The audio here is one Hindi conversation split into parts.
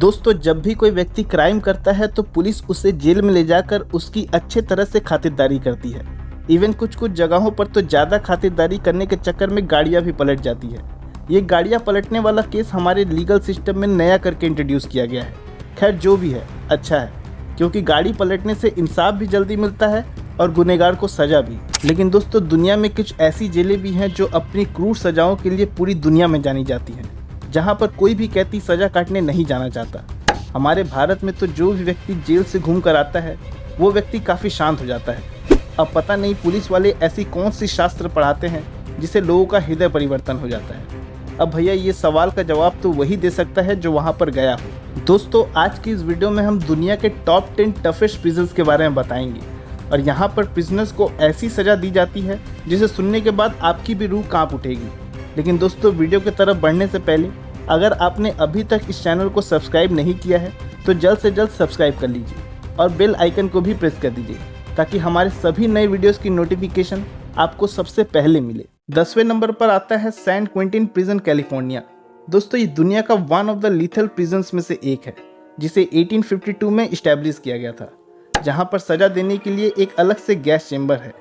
दोस्तों, जब भी कोई व्यक्ति क्राइम करता है तो पुलिस उसे जेल में ले जाकर उसकी अच्छे तरह से खातिरदारी करती है। इवन कुछ कुछ जगहों पर तो ज़्यादा खातिरदारी करने के चक्कर में गाड़ियाँ भी पलट जाती है। ये गाड़ियाँ पलटने वाला केस हमारे लीगल सिस्टम में नया करके इंट्रोड्यूस किया गया है। खैर जो भी है, अच्छा है, क्योंकि गाड़ी पलटने से इंसाफ भी जल्दी मिलता है और गुनहगार को सज़ा भी। लेकिन दोस्तों, दुनिया में कुछ ऐसी जेलें भी हैं जो अपनी क्रूर सज़ाओं के लिए पूरी दुनिया में जानी जाती हैं, जहां पर कोई भी कैदी सज़ा काटने नहीं जाना चाहता। हमारे भारत में तो जो भी व्यक्ति जेल से घूम कर आता है वो व्यक्ति काफ़ी शांत हो जाता है। अब पता नहीं पुलिस वाले ऐसी कौन सी शास्त्र पढ़ाते हैं जिससे लोगों का हृदय परिवर्तन हो जाता है। अब भैया, ये सवाल का जवाब तो वही दे सकता है जो वहाँ पर गया हो। दोस्तों, आज की इस वीडियो में हम दुनिया के टॉप 10 टफेस्ट प्रिजन्स के बारे में बताएंगे और यहाँ पर प्रिजनर्स को ऐसी सज़ा दी जाती है जिसे सुनने के बाद आपकी भी रूह काँप उठेगी। लेकिन दोस्तों, वीडियो की तरफ बढ़ने से पहले अगर आपने अभी तक इस चैनल को सब्सक्राइब नहीं किया है तो जल्द से जल्द सब्सक्राइब कर लीजिए और बेल आइकन को भी प्रेस कर दीजिए ताकि हमारे सभी नए वीडियोस की नोटिफिकेशन आपको सबसे पहले मिले। 10वें नंबर पर आता है सैन क्विंटिन प्रिजन, कैलिफोर्निया। दोस्तों, ये दुनिया का one of the lethal prisons में से एक है जिसे 1852 में इस्टेब्लिश किया गया था, जहाँ पर सज़ा देने के लिए एक अलग से गैस चेम्बर है।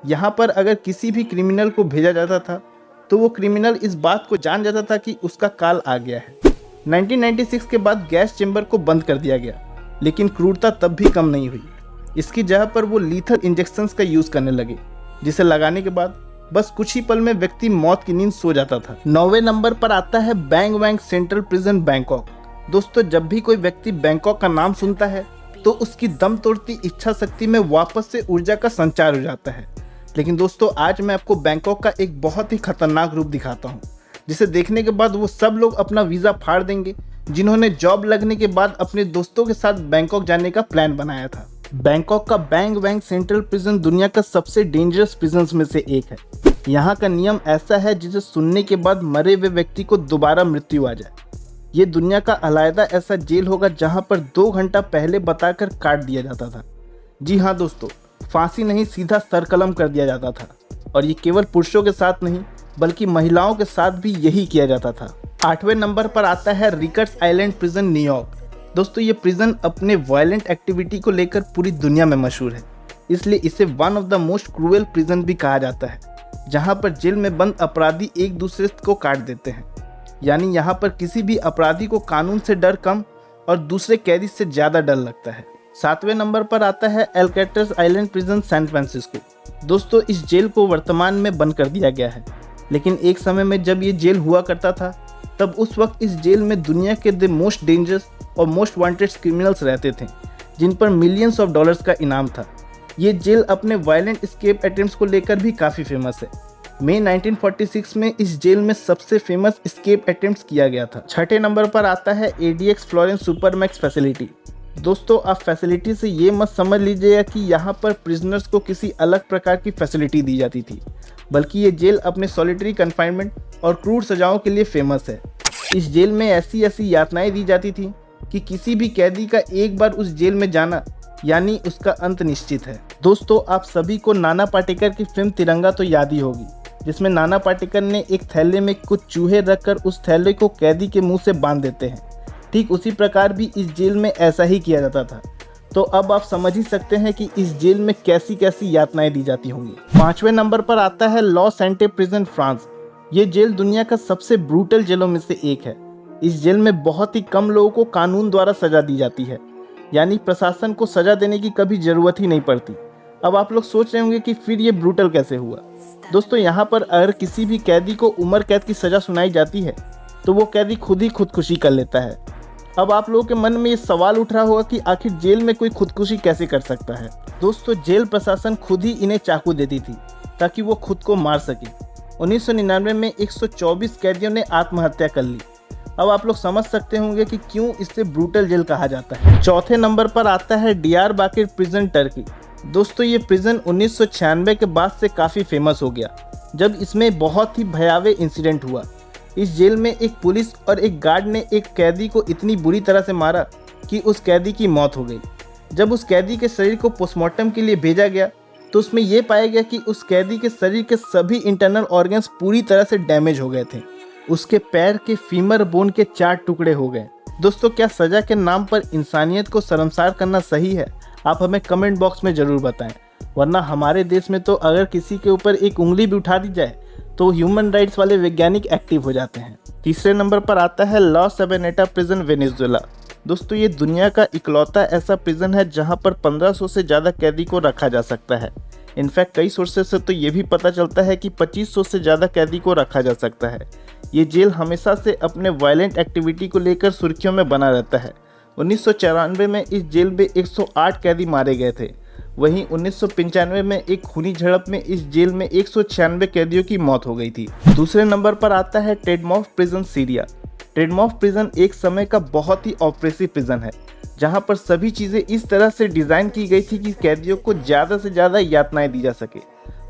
यहाँ पर अगर किसी भी क्रिमिनल को भेजा जाता था तो वो क्रिमिनल इस बात को जान जाता था कि उसका काल आ गया है। 1996 के बाद गैस चेम्बर को बंद कर दिया गया, लेकिन क्रूरता तब भी कम नहीं हुई। इसकी जगह पर वो लीथल इंजेक्शंस का यूज़ करने लगे, जिसे लगाने के बाद बस कुछ ही पल में व्यक्ति मौत की नींद सो जाता था। 9वें नंबर पर आता है बैंग वैंग सेंट्रल प्रिजन, बैंकॉक। दोस्तों, जब भी कोई व्यक्ति बैंकॉक का नाम सुनता है तो उसकी दम तोड़ती इच्छा शक्ति में वापस से ऊर्जा का संचार हो जाता है। लेकिन दोस्तों, आज मैं आपको बैंकॉक का एक बहुत ही खतरनाक रूप दिखाता हूँ, जिसे देखने के बाद वो सब लोग अपना वीज़ा फाड़ देंगे जिन्होंने जॉब लगने के बाद अपने दोस्तों के साथ बैंकॉक जाने का प्लान बनाया था। बैंकॉक का बैंग वैंग सेंट्रल प्रिजन दुनिया का सबसे डेंजरस प्रिजन्स में से एक है। यहाँ का नियम ऐसा है जिसे सुनने के बाद मरे हुए व्यक्ति को दोबारा मृत्यु आ जाए। ये दुनिया का अलग ऐसा जेल होगा जहाँ पर 2 घंटा पहले बताकर काट दिया जाता था। जी हाँ दोस्तों, फांसी नहीं, सीधा सरकलम कर दिया जाता था। और ये केवल पुरुषों के साथ नहीं बल्कि महिलाओं के साथ भी यही किया जाता था। 8वें नंबर पर आता है रिकर्स आइलैंड प्रिजन, न्यूयॉर्क। दोस्तों, ये प्रिजन अपने वायलेंट एक्टिविटी को लेकर पूरी दुनिया में मशहूर है, इसलिए इसे one of the most cruel prison भी कहा जाता है, जहाँ पर जेल में बंद अपराधी एक दूसरे को काट देते हैं। यानी यहाँ पर किसी भी अपराधी को कानून से डर कम और दूसरे कैदी से ज़्यादा डर लगता है। 7वें नंबर पर आता है एल्केट्राज़ आइलैंड प्रिजन, सैन फ्रांसिस्को। दोस्तों, इस जेल को वर्तमान में बंद कर दिया गया है, लेकिन एक समय में जब ये जेल हुआ करता था तब उस वक्त इस जेल में दुनिया के द मोस्ट डेंजरस और मोस्ट वांटेड क्रिमिनल्स रहते थे, जिन पर मिलियंस ऑफ डॉलर्स का इनाम था। ये जेल अपने वायलेंट एस्केप अटेम्प्ट्स को लेकर भी काफ़ी फेमस है। मई 1946 में इस जेल में सबसे फेमस एस्केप अटेम्प्ट्स किया गया था। 6ठे नंबर पर आता है ADX फ्लोरेंस सुपरमैक्स फैसिलिटी। दोस्तों, आप फैसिलिटी से ये मत समझ लीजिएगा कि यहाँ पर प्रिजनर्स को किसी अलग प्रकार की फैसिलिटी दी जाती थी, बल्कि ये जेल अपने सॉलिटरी कन्फाइनमेंट और क्रूर सजाओं के लिए फेमस है। इस जेल में ऐसी ऐसी यातनाएं दी जाती थी कि किसी भी कैदी का एक बार उस जेल में जाना यानी उसका अंत निश्चित है। दोस्तों, आप सभी को नाना पाटेकर की फिल्म तिरंगा तो याद ही होगी, जिसमें नाना पाटेकर ने एक थैले में कुछ चूहे रखकर उस थैले को कैदी के मुँह से बांध देते हैं। ठीक उसी प्रकार भी इस जेल में ऐसा ही किया जाता था। तो अब आप समझ ही सकते हैं कि इस जेल में कैसी कैसी यातनाएं दी जाती होंगी। 5वें नंबर पर आता है लॉ सेंटे प्रिजन, फ्रांस। ये जेल दुनिया का सबसे ब्रूटल जेलों में से एक है। इस जेल में बहुत ही कम लोगों को कानून द्वारा सजा दी जाती है, यानी प्रशासन को सजा देने की कभी ज़रूरत ही नहीं पड़ती। अब आप लोग सोच रहे होंगे कि फिर ये ब्रूटल कैसे हुआ। दोस्तों, यहाँ पर अगर किसी भी कैदी को उम्र कैद की सज़ा सुनाई जाती है तो वो कैदी खुद ही खुदकुशी कर लेता है। अब आप लोगों के मन में ये सवाल उठ रहा होगा कि आखिर जेल में कोई खुदकुशी कैसे कर सकता है। दोस्तों, जेल प्रशासन खुद ही इन्हें चाकू देती थी ताकि वो खुद को मार सके। 1999 में 124 कैदियों ने आत्महत्या कर ली। अब आप लोग समझ सकते होंगे कि क्यों इसे ब्रूटल जेल कहा जाता है। 4थे नंबर पर आता है डियारबाकिर प्रिजन, टर्की। दोस्तों, ये प्रिजन 1996 के बाद से काफ़ी फेमस हो गया, जब इसमें बहुत ही भयावह इंसिडेंट हुआ। इस जेल में एक पुलिस और एक गार्ड ने एक कैदी को इतनी बुरी तरह से मारा कि उस कैदी की मौत हो गई। जब उस कैदी के शरीर को पोस्टमार्टम के लिए भेजा गया तो उसमें यह पाया गया कि उस कैदी के शरीर के सभी इंटरनल ऑर्गन्स पूरी तरह से डैमेज हो गए थे। उसके पैर के फीमर बोन के 4 टुकड़े हो गए। दोस्तों, क्या सज़ा के नाम पर इंसानियत को शर्मसार करना सही है? आप हमें कमेंट बॉक्स में ज़रूर बताएं। वरना हमारे देश में तो अगर किसी के ऊपर एक उंगली भी उठा दी जाए तो ह्यूमन राइट्स वाले वैज्ञानिक एक्टिव हो जाते हैं। तीसरे नंबर पर आता है ला सेबेनेटा प्रिजन, वेनेजुएला। दोस्तों, ये दुनिया का इकलौता ऐसा प्रिजन है जहां पर 1500 से ज़्यादा कैदी को रखा जा सकता है। इनफैक्ट कई सोर्सेज से तो ये भी पता चलता है कि 2500 से ज़्यादा कैदी को रखा जा सकता है। ये जेल हमेशा से अपने वायलेंट एक्टिविटी को लेकर सुर्खियों में बना रहता है। 1994 में इस जेल में 108 कैदी मारे गए थे। वहीं 1995 में एक खूनी झड़प में इस जेल में 196 कैदियों की मौत हो गई थी। दूसरे नंबर पर आता है टेडमॉफ प्रिजन, सीरिया। टेडमॉफ प्रिजन एक समय का बहुत ही ऑपरेसिव प्रिजन है, जहां पर सभी चीज़ें इस तरह से डिज़ाइन की गई थी कि कैदियों को ज़्यादा से ज़्यादा यातनाएं दी जा सके।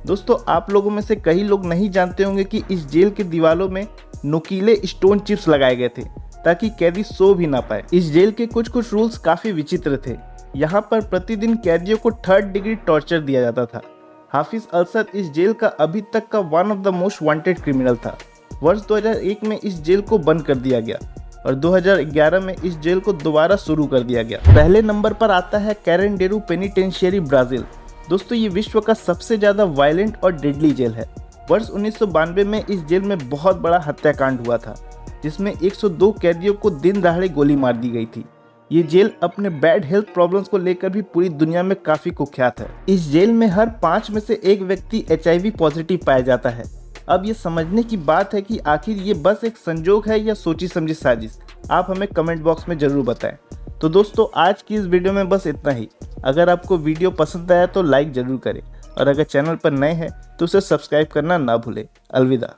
दोस्तों, आप लोगों में से कई लोग नहीं जानते होंगे कि इस जेल की दीवारों में नुकीले स्टोन चिप्स लगाए गए थे ताकि कैदी सो भी ना पाए। इस जेल के कुछ रूल्स काफ़ी विचित्र थे। यहाँ पर प्रतिदिन कैदियों को 3rd डिग्री टॉर्चर दिया जाता था। हाफिज असद इस जेल का अभी तक का one of the most wanted criminal था। वर्ष 2001 में इस जेल को बंद कर दिया गया और 2011 में इस जेल को दोबारा शुरू कर दिया गया। पहले नंबर पर आता है कैरेंडेरू पेनिटेंशियरी, ब्राज़ील। दोस्तों, ये विश्व का सबसे ज़्यादा वायलेंट और डेडली जेल है। वर्ष 1992 में इस जेल में बहुत बड़ा हत्याकांड हुआ था, जिसमें 102 कैदियों को दिन दहाड़े गोली मार दी गई थी। ये जेल अपने बैड हेल्थ प्रॉब्लम्स को लेकर भी पूरी दुनिया में काफ़ी कुख्यात है। इस जेल में हर 5 में से एक व्यक्ति HIV पॉजिटिव पाया जाता है। अब ये समझने की बात है कि आखिर ये बस एक संजोग है या सोची समझी साजिश। आप हमें कमेंट बॉक्स में ज़रूर बताएं। तो दोस्तों, आज की इस वीडियो में बस इतना ही। अगर आपको वीडियो पसंद आया तो लाइक ज़रूर करें और अगर चैनल पर नए हैं तो उसे सब्सक्राइब करना ना भूलें। अलविदा।